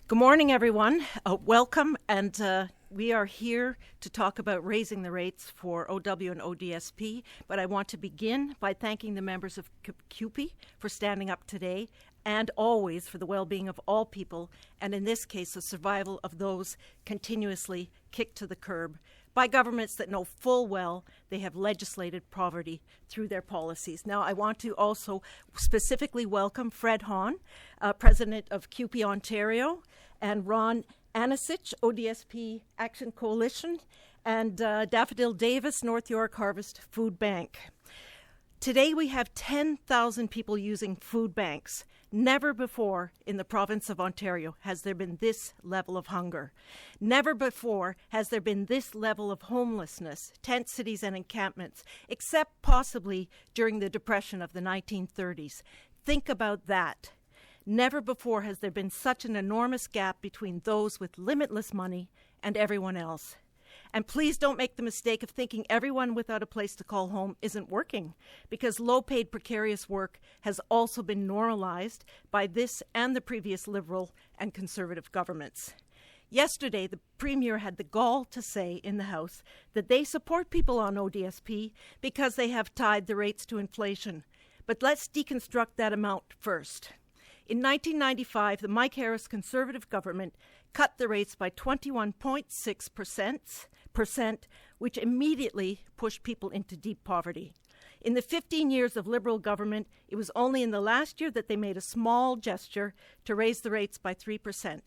Good morning, everyone. Welcome, and we are here to talk about raising the rates for OW and ODSP, but I want to begin by thanking the members of CUPE for standing up today and always for the well-being of all people, and in this case, the survival of those continuously kicked to the curb by governments that know full well they have legislated poverty through their policies. Now, I want to also specifically welcome Fred Hahn, President of CUPE Ontario, and Ron Anicich, ODSP ActionCoalition, and Daffodil Davis, North York Harvest Food Bank. Today we have 10,000 people using food banks. Never before in the province of Ontario has there been this level of hunger. Never before has there been this level of homelessness, tent cities and encampments, except possibly during the Depression of the 1930s. Think about that. Never before has there been such an enormous gap between those with limitless money and everyone else. And please don't make the mistake of thinking everyone without a place to call home isn't working, because low-paid precarious work has also been normalized by this and the previous Liberal and Conservative governments. Yesterday, the Premier had the gall to say in the House that they support people on ODSP because they have tied the rates to inflation. But let's deconstruct that amount first. In 1995, the Mike Harris Conservative government cut the rates by 21.6%, which immediately pushed people into deep poverty. In the 15 years of Liberal government, it was only in the last year that they made a small gesture to raise the rates by 3%.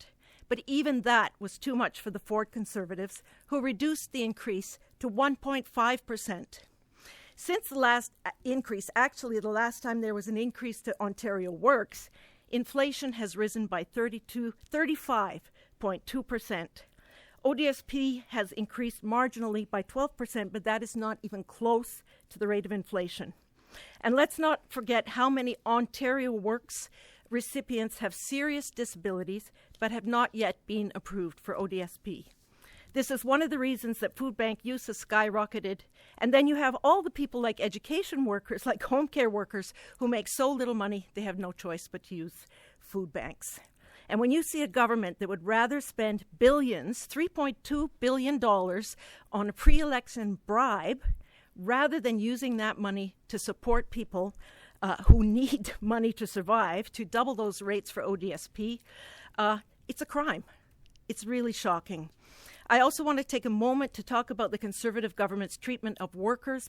But even that was too much for the Ford Conservatives, who reduced the increase to 1.5%. Since the last increase, actually the last time there was an increase to Ontario Works, inflation has risen by 35.2%. ODSP has increased marginally by 12%, but that is not even close to the rate of inflation. And let's not forget how many Ontario Works recipients have serious disabilities but have not yet been approved for ODSP. This is one of the reasons that food bank use has skyrocketed. And then you have all the people like education workers, like home care workers, who make so little money they have no choice but to use food banks. And when you see a government that would rather spend billions, $3.2 billion, on a pre-election bribe, rather than using that money to support people who need money to survive, to double those rates for ODSP, it's a crime. It's really shocking. I also want to take a moment to talk about the Conservative government's treatment of workers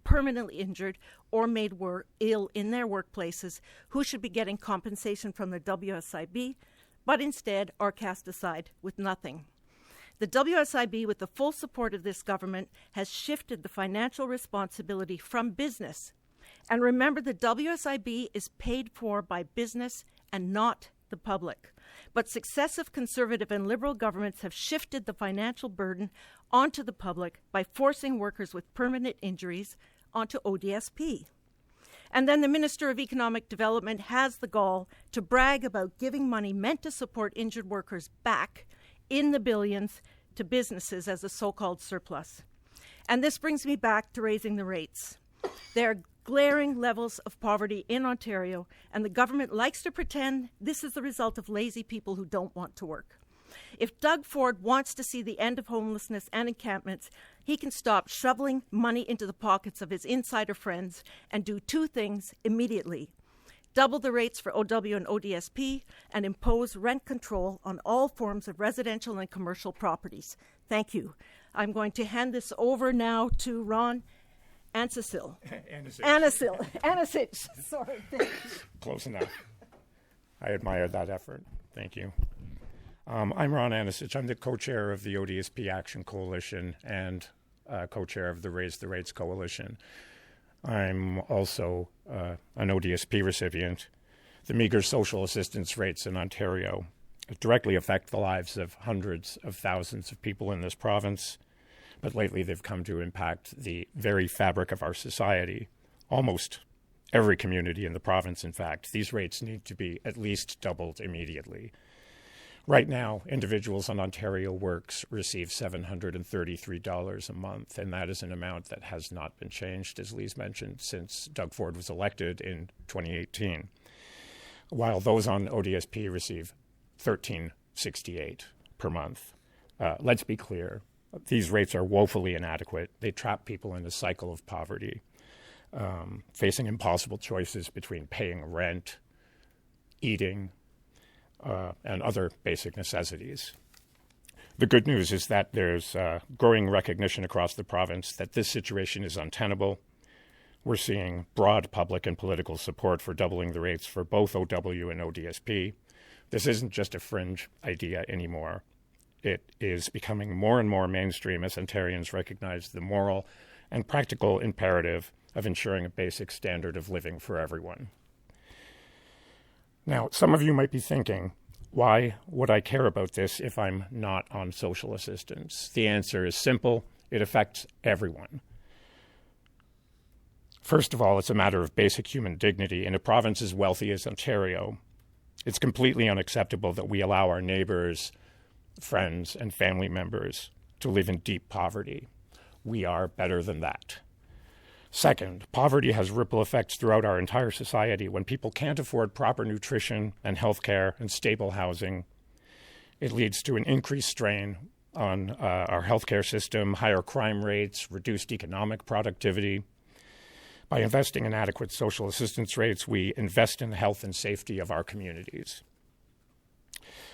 permanently injured or made ill in their workplaces who should be getting compensation from the WSIB, but instead are cast aside with nothing. The WSIB, with the full support of this government, has shifted the financial responsibility from business. And remember, the WSIB is paid for by business and not the public. But successive Conservative and Liberal governments have shifted the financial burden onto the public by forcing workers with permanent injuries onto ODSP. And then the Minister of Economic Development has the gall to brag about giving money meant to support injured workers back in the billions to businesses as a so-called surplus. And this brings me back to raising the rates. There are glaring levels of poverty in Ontario, and the government likes to pretend this is the result of lazy people who don't want to work. If Doug Ford wants to see the end of homelessness and encampments, he can stop shoveling money into the pockets of his insider friends and do two things immediately: double the rates for OW and ODSP and impose rent control on all forms of residential and commercial properties. Thank you. I'm going to hand this over now to Ron Anicich. Sorry. Close enough. I admire that effort. Thank you. I'm Ron Anicich. I'm the co-chair of the ODSP Action Coalition and co-chair of the Raise the Rates Coalition. I'm also an ODSP recipient. The meager social assistance rates in Ontario directly affect the lives of hundreds of thousands of people in this province. But lately they've come to impact the very fabric of our society, almost every community in the province, in fact. These rates need to be at least doubled immediately. Right now, individuals on Ontario Works receive $733 a month, and that is an amount that has not been changed, as Lise mentioned, since Doug Ford was elected in 2018. While those on ODSP receive $13 $1.68 per month. Let's be clear. These rates are woefully inadequate. They trap people in a cycle of poverty, facing impossible choices between paying rent, eating, and other basic necessities. The good news is that there's growing recognition across the province that this situation is untenable. We're seeing broad public and political support for doubling the rates for both OW and ODSP. This isn't just a fringe idea anymore. It is becoming more and more mainstream as Ontarians recognize the moral and practical imperative of ensuring a basic standard of living for everyone. Now, some of you might be thinking, why would I care about this if I'm not on social assistance? The answer is simple. It affects everyone. First of all, it's a matter of basic human dignity. In a province as wealthy as Ontario, it's completely unacceptable that we allow our neighbors, friends, and family members to live in deep poverty. We are better than that. Second, poverty has ripple effects throughout our entire society. When people can't afford proper nutrition and health care and stable housing, it leads to an increased strain on our healthcare system, higher crime rates, reduced economic productivity. By investing in adequate social assistance rates, we invest in the health and safety of our communities.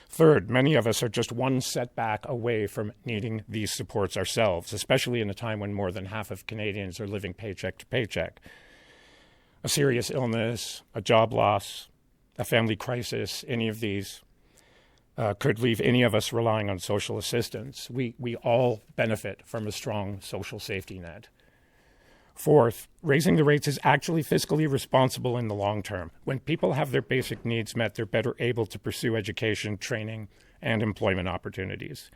Third, many of us are just one setback away from needing these supports ourselves, especially in a time when more than half of Canadians are living paycheck to paycheck. A serious illness, a job loss, a family crisis, any of these could leave any of us relying on social assistance. We all benefit from a strong social safety net. Fourth, raising the rates is actually fiscally responsible in the long term. When people have their basic needs met, they're better able to pursue education, training, and employment opportunities.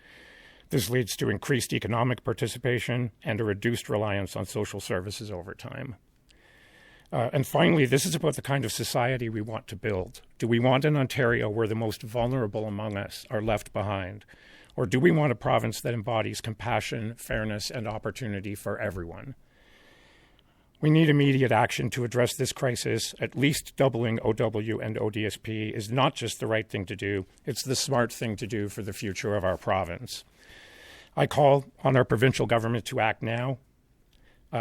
This leads to increased economic participation and a reduced reliance on social services over time. And finally, this is about the kind of society we want to build. Do we want an Ontario where the most vulnerable among us are left behind? Or do we want a province that embodies compassion, fairness, and opportunity for everyone? We need immediate action to address this crisis. At least doubling OW and ODSP is not just the right thing to do, it's the smart thing to do for the future of our province. I call on our provincial government to act now.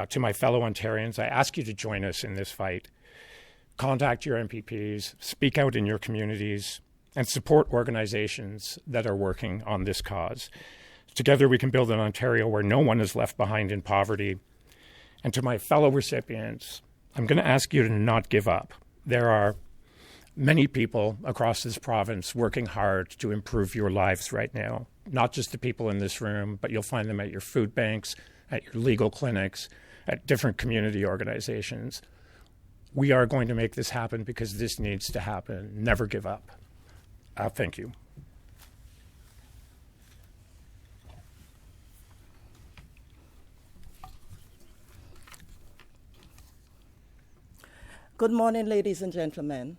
To my fellow Ontarians, I ask you to join us in this fight. Contact your MPPs, speak out in your communities, and support organizations that are working on this cause. Together we can build an Ontario where no one is left behind in poverty. And to my fellow recipients, I'm going to ask you to not give up. There are many people across this province working hard to improve your lives right now. Not just the people in this room, but you'll find them at your food banks, at your legal clinics, at different community organizations. We are going to make this happen because this needs to happen. Never give up. Thank you. Good morning, ladies and gentlemen.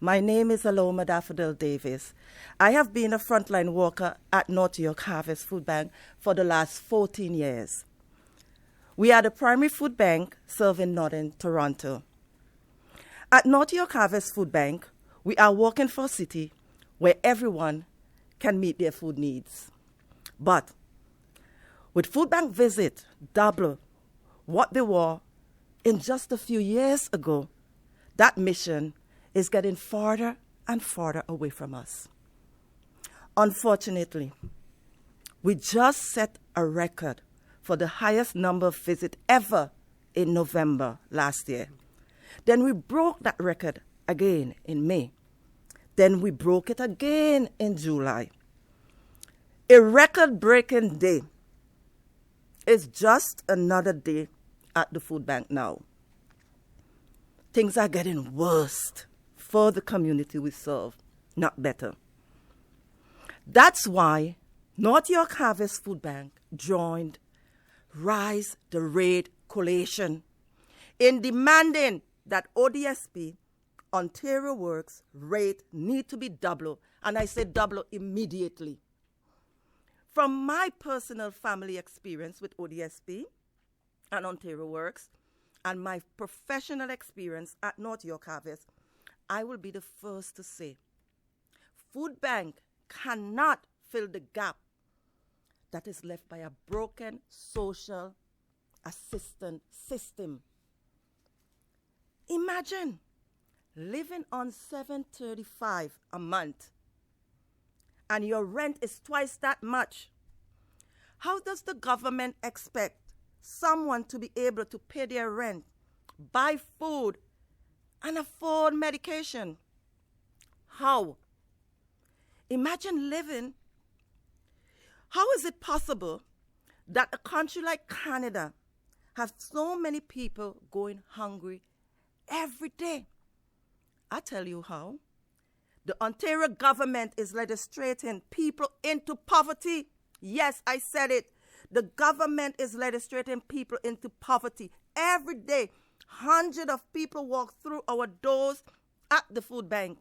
My name is Aloma Daffodil Davis. I have been a frontline worker at North York Harvest Food Bank for the last 14 years. We are the primary food bank serving Northern Toronto. At North York Harvest Food Bank, we are working for a city where everyone can meet their food needs. But with food bank visit double what they were in just a few years ago, that mission is getting farther and farther away from us. Unfortunately, we just set a record for the highest number of visits ever in November last year. Then we broke that record again in May. Then we broke it again in July. A record-breaking day is just another day at the food bank now. Things are getting worse for the community we serve, not better. That's why North York Harvest Food Bank joined Rise the Rate Coalition in demanding that ODSP, Ontario Works, rate need to be doubled, and I say double immediately. From my personal family experience with ODSP and Ontario Works, and my professional experience at North York Harvest, I will be the first to say, food bank cannot fill the gap that is left by a broken social assistance system. Imagine living on $735 a month and your rent is twice that much. How does the government expect someone to be able to pay their rent, buy food, and afford medication? How? Imagine living. How is it possible that a country like Canada has so many people going hungry every day? I tell you how. The Ontario government is legislating people into poverty. Yes, I said it. The government is legislating people into poverty. Every day, hundreds of people walk through our doors at the food bank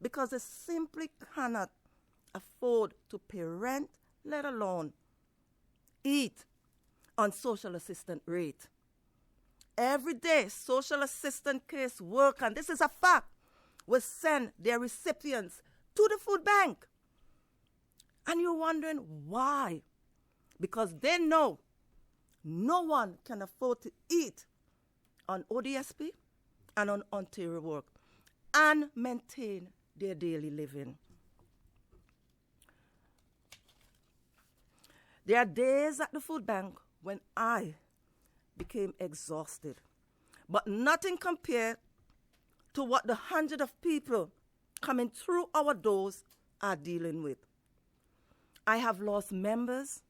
because they simply cannot afford to pay rent, let alone eat on social assistance rate. Every day, social assistance case workers, and this is a fact, will send their recipients to the food bank. And you're wondering why? Because they know no one can afford to eat on ODSP and on Ontario work and maintain their daily living. There are days at the food bank when I became exhausted, but nothing compared to what the hundreds of people coming through our doors are dealing with. I have lost members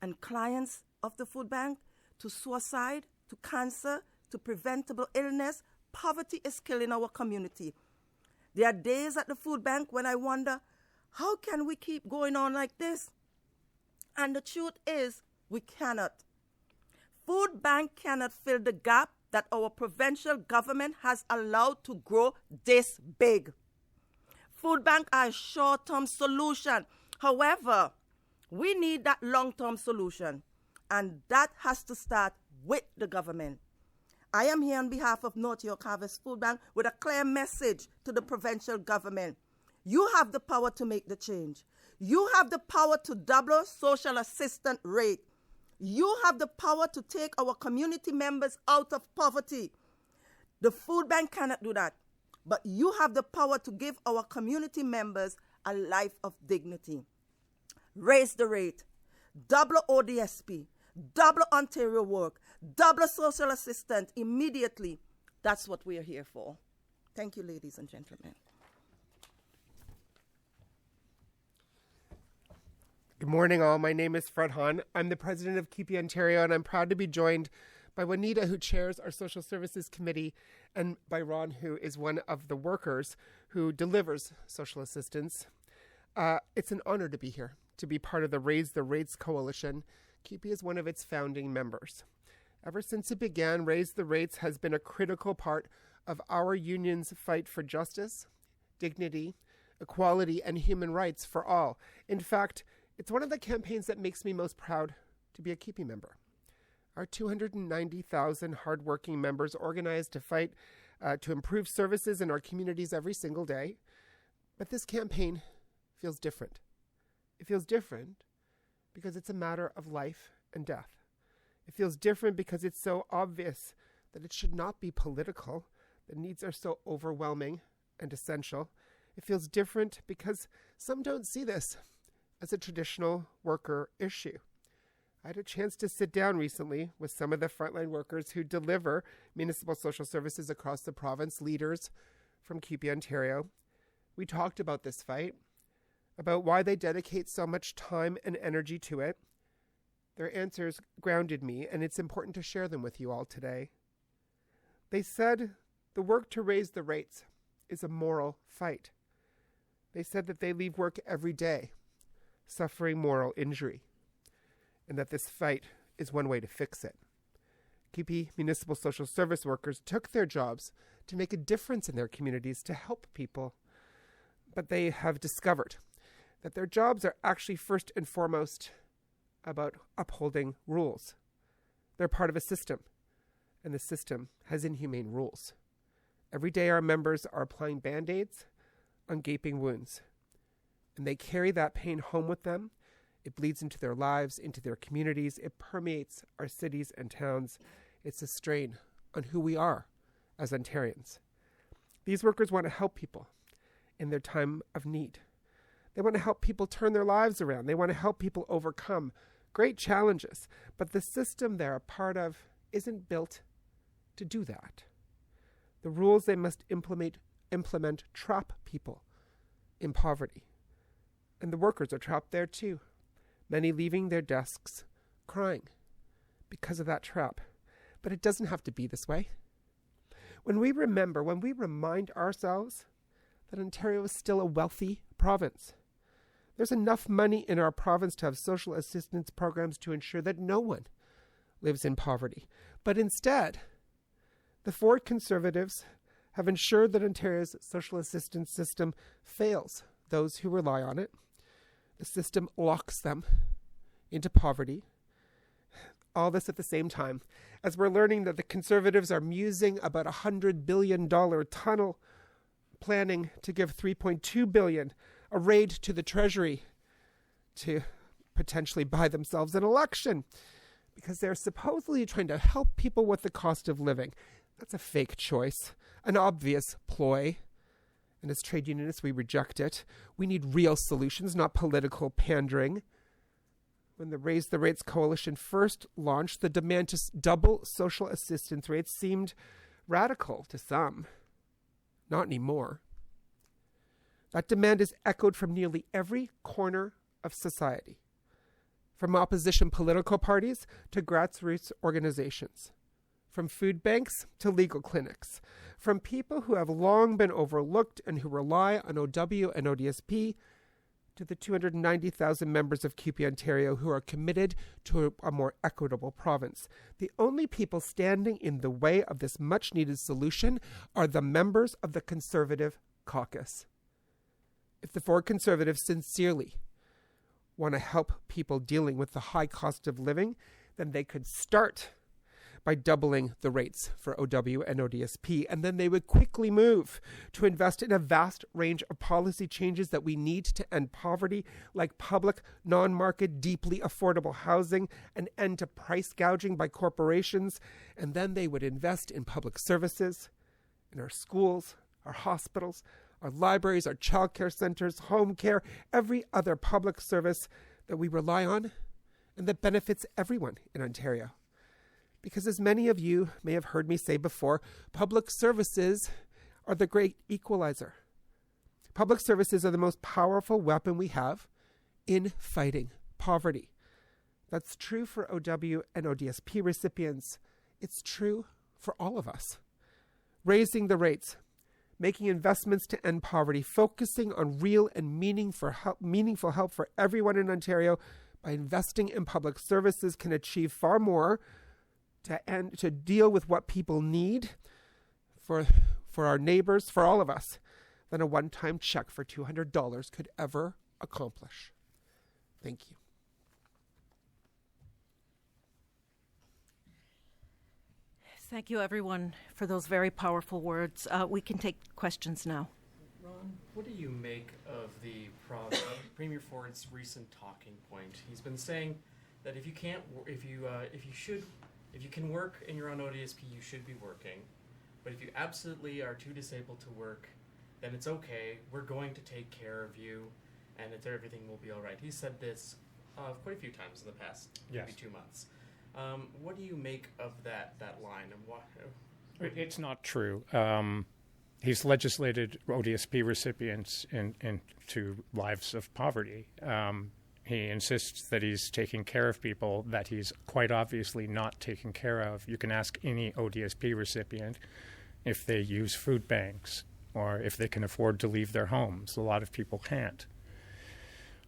and clients of the food bank to suicide, to cancer, to preventable illness. Poverty is killing our community. There are days at the food bank when I wonder, how can we keep going on like this? And the truth is, we cannot. Food bank cannot fill the gap that our provincial government has allowed to grow this big. Food bank are a short-term solution. However, we need that long-term solution, and that has to start with the government. I am here on behalf of North York Harvest Food Bank with a clear message to the provincial government. You have the power to make the change. You have the power to double social assistance rate. You have the power to take our community members out of poverty. The food bank cannot do that, but you have the power to give our community members a life of dignity. Raise the rate, double ODSP, double Ontario work, double social assistance immediately. That's what we are here for. Thank you, ladies and gentlemen. Good morning, all. My name is Fred Hahn. I'm the president of CUPE Ontario, and I'm proud to be joined by Juanita, who chairs our Social Services Committee, and by Ron, who is one of the workers who delivers social assistance. It's an honor to be here, to be part of the Raise the Rates Coalition. CUPE is one of its founding members. Ever since it began, Raise the Rates has been a critical part of our union's fight for justice, dignity, equality, and human rights for all. In fact, it's one of the campaigns that makes me most proud to be a CUPE member. Our 290,000 hardworking members organized to fight to improve services in our communities every single day. But this campaign feels different. It feels different because it's a matter of life and death. It feels different because it's so obvious that it should not be political. The needs are so overwhelming and essential. It feels different because some don't see this as a traditional worker issue. I had a chance to sit down recently with some of the frontline workers who deliver municipal social services across the province, leaders from CUPE Ontario. We talked about this fight, about why they dedicate so much time and energy to it. Their answers grounded me, and it's important to share them with you all today. They said the work to raise the rates is a moral fight. They said that they leave work every day suffering moral injury, and that this fight is one way to fix it. CUPE municipal social service workers took their jobs to make a difference in their communities, to help people. But they have discovered that their jobs are actually first and foremost about upholding rules. They're part of a system, and the system has inhumane rules. Every day our members are applying Band-Aids on gaping wounds. and they carry that pain home with them. It bleeds into their lives, into their communities. It permeates our cities and towns. It's a strain on who we are as Ontarians. These workers want to help people in their time of need. They want to help people turn their lives around. They want to help people overcome great challenges. But the system they're a part of isn't built to do that. The rules they must implement trap people in poverty. And the workers are trapped there too. Many leaving their desks crying because of that trap. But it doesn't have to be this way. When we remind ourselves that Ontario is still a wealthy province, there's enough money in our province to have social assistance programs to ensure that no one lives in poverty. But instead, the Ford Conservatives have ensured that Ontario's social assistance system fails those who rely on it. The system locks them into poverty. All this at the same time as we're learning that the Conservatives are musing about a $100 billion tunnel, planning to give $3.2 billion a raid to the Treasury to potentially buy themselves an election because they're supposedly trying to help people with the cost of living. That's a fake choice, an obvious ploy. And as trade unionists, we reject it. We need real solutions, not political pandering. When the Raise the Rates Coalition first launched, the demand to double social assistance rates seemed radical to some. Not anymore. That demand is echoed from nearly every corner of society, from opposition political parties to grassroots organizations, from food banks to legal clinics, from people who have long been overlooked and who rely on OW and ODSP to the 290,000 members of CUPE Ontario who are committed to a more equitable province. The only people standing in the way of this much-needed solution are the members of the Conservative caucus. If the Ford Conservatives sincerely want to help people dealing with the high cost of living, then they could start by doubling the rates for OW and ODSP, and then they would quickly move to invest in a vast range of policy changes that we need to end poverty, like public, non-market, deeply affordable housing, an end to price gouging by corporations, and then they would invest in public services, in our schools, our hospitals, our libraries, our childcare centers, home care, every other public service that we rely on and that benefits everyone in Ontario. Because as many of you may have heard me say before, public services are the great equalizer. Public services are the most powerful weapon we have in fighting poverty. That's true for OW and ODSP recipients. It's true for all of us. Raising the rates, making investments to end poverty, focusing on real and meaningful help for everyone in Ontario by investing in public services can achieve far more to deal with what people need for our neighbors, for all of us, than a one-time check for $200 could ever accomplish. Thank you. Thank you, everyone, for those very powerful words. We can take questions now. Ron, what do you make of the Premier Ford's recent talking point? He's been saying that if you can work and you're on ODSP, you should be working. But if you absolutely are too disabled to work, then it's okay. We're going to take care of you, and everything will be all right. He said this quite a few times in the past, maybe 2 months. What do you make of that line? And why? It's not true. He's legislated ODSP recipients into lives of poverty. He insists that he's taking care of people that he's quite obviously not taking care of. You can ask any ODSP recipient if they use food banks or if they can afford to leave their homes. A lot of people can't.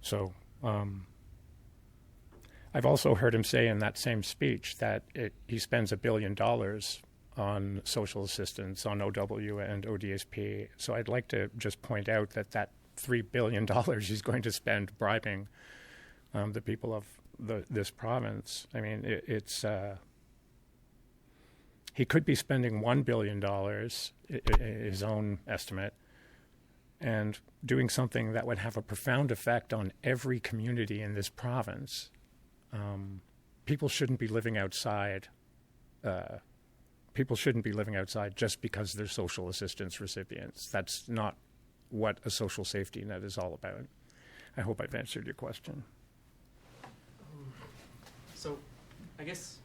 So I've also heard him say in that same speech that he spends $1 billion on social assistance, on OW and ODSP. So I'd like to just point out that $3 billion he's going to spend bribing the people of this province. I mean, it's he could be spending $1 billion, his own estimate, and doing something that would have a profound effect on every community in this province. People shouldn't be living outside. People shouldn't be living outside just because they're social assistance recipients. That's not what a social safety net is all about. I hope I've answered your question. So, I guess,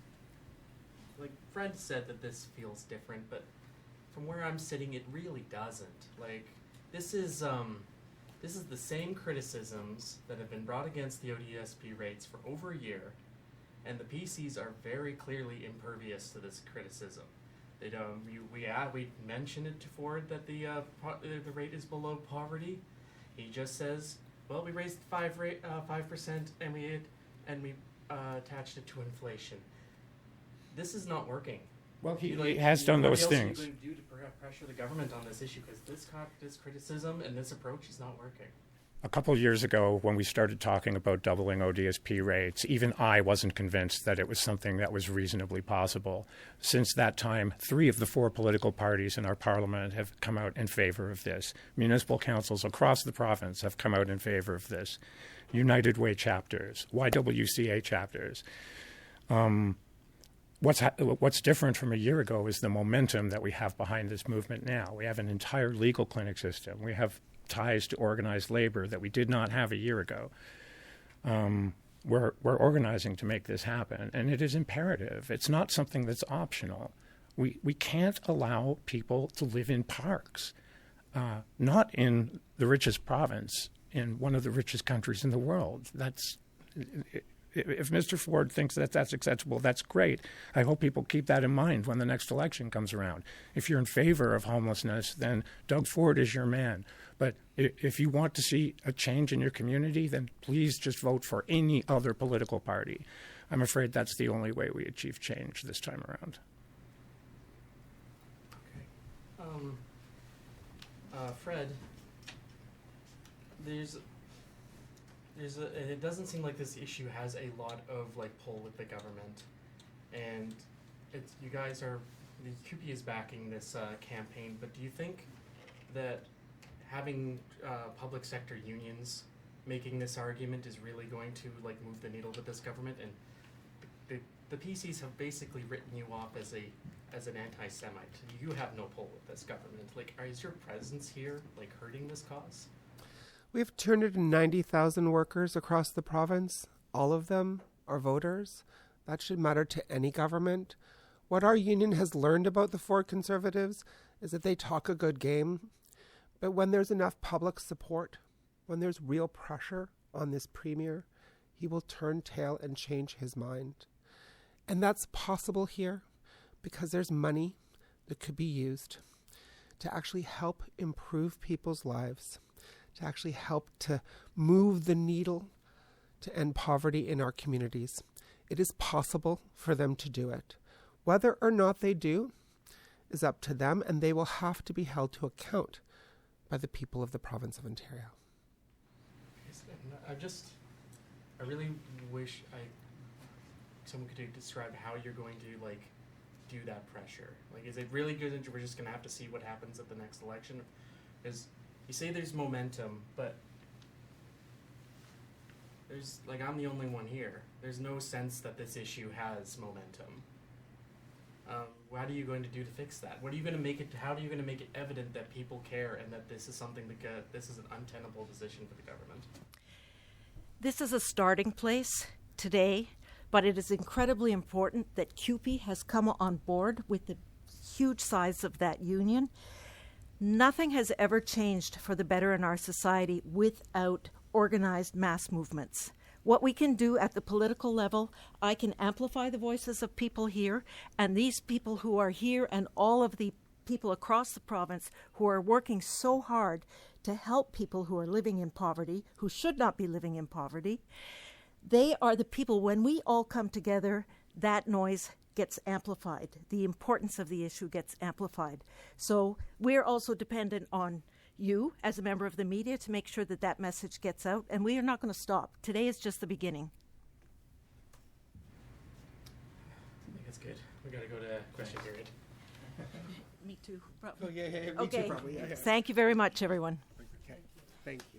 like Fred said that this feels different, but from where I'm sitting, it really doesn't. Like, this is the same criticisms that have been brought against the ODSP rates for over a year, and the PCs are very clearly impervious to this criticism. They don't. We mentioned it to Ford that the rate is below poverty. He just says, well, we raised 5% and we attached it to inflation. This is not working. Well, he has done those things. What else are you going to do to pressure the government on this issue? Because this criticism and this approach is not working. A couple of years ago, when we started talking about doubling ODSP rates, even I wasn't convinced that it was something that was reasonably possible. Since that time, 3 of the 4 political parties in our parliament have come out in favor of this. Municipal councils across the province have come out in favor of this. United Way chapters, YWCA chapters. What's different from a year ago is the momentum that we have behind this movement now. We have an entire legal clinic system. We have ties to organized labor that we did not have a year ago. We're organizing to make this happen, and it is imperative. It's not something that's optional. We can't allow people to live in parks, not in the richest province, in one of the richest countries in the world. If Mr. Ford thinks that that's acceptable, that's great. I hope people keep that in mind when the next election comes around. If you're in favor of homelessness, then Doug Ford is your man. But if you want to see a change in your community, then please just vote for any other political party. I'm afraid that's the only way we achieve change this time around. Okay. Fred, it doesn't seem like this issue has a lot of pull with the government, and you guys are, the CUPE is backing this campaign. But do you think that having public sector unions making this argument is really going to move the needle with this government? And the PCs have basically written you off as an anti-Semite. You have no pull with this government. Is your presence here hurting this cause? We have 290,000 workers across the province. All of them are voters. That should matter to any government. What our union has learned about the Ford Conservatives is that they talk a good game, but when there's enough public support, when there's real pressure on this premier, he will turn tail and change his mind. And that's possible here because there's money that could be used to actually help improve people's lives, to actually help to move the needle to end poverty in our communities. It is possible for them to do it. Whether or not they do is up to them, and they will have to be held to account by the people of the province of Ontario. I really wish someone could describe how you're going to do that pressure. Is it really good that we're just going to have to see what happens at the next election? Because you say there's momentum, but there's I'm the only one here. There's no sense that this issue has momentum. What are you going to do to fix that? What are you going to make it? How are you going to make it evident that people care and that this is something this is an untenable position for the government? This is a starting place today, but it is incredibly important that CUPE has come on board with the huge size of that union. Nothing has ever changed for the better in our society without organized mass movements. What we can do at the political level, I can amplify the voices of people here, and these people who are here and all of the people across the province who are working so hard to help people who are living in poverty, who should not be living in poverty, they are the people, when we all come together, that noise gets amplified. The importance of the issue gets amplified. So we're also dependent on you as a member of the media to make sure that that message gets out, and we are not going to stop. Today is just the beginning. I think it's good. We got to go to question period. Me too. Oh, yeah, me Okay. too, probably. Yeah. Thank you very much, everyone. Okay. Thank you.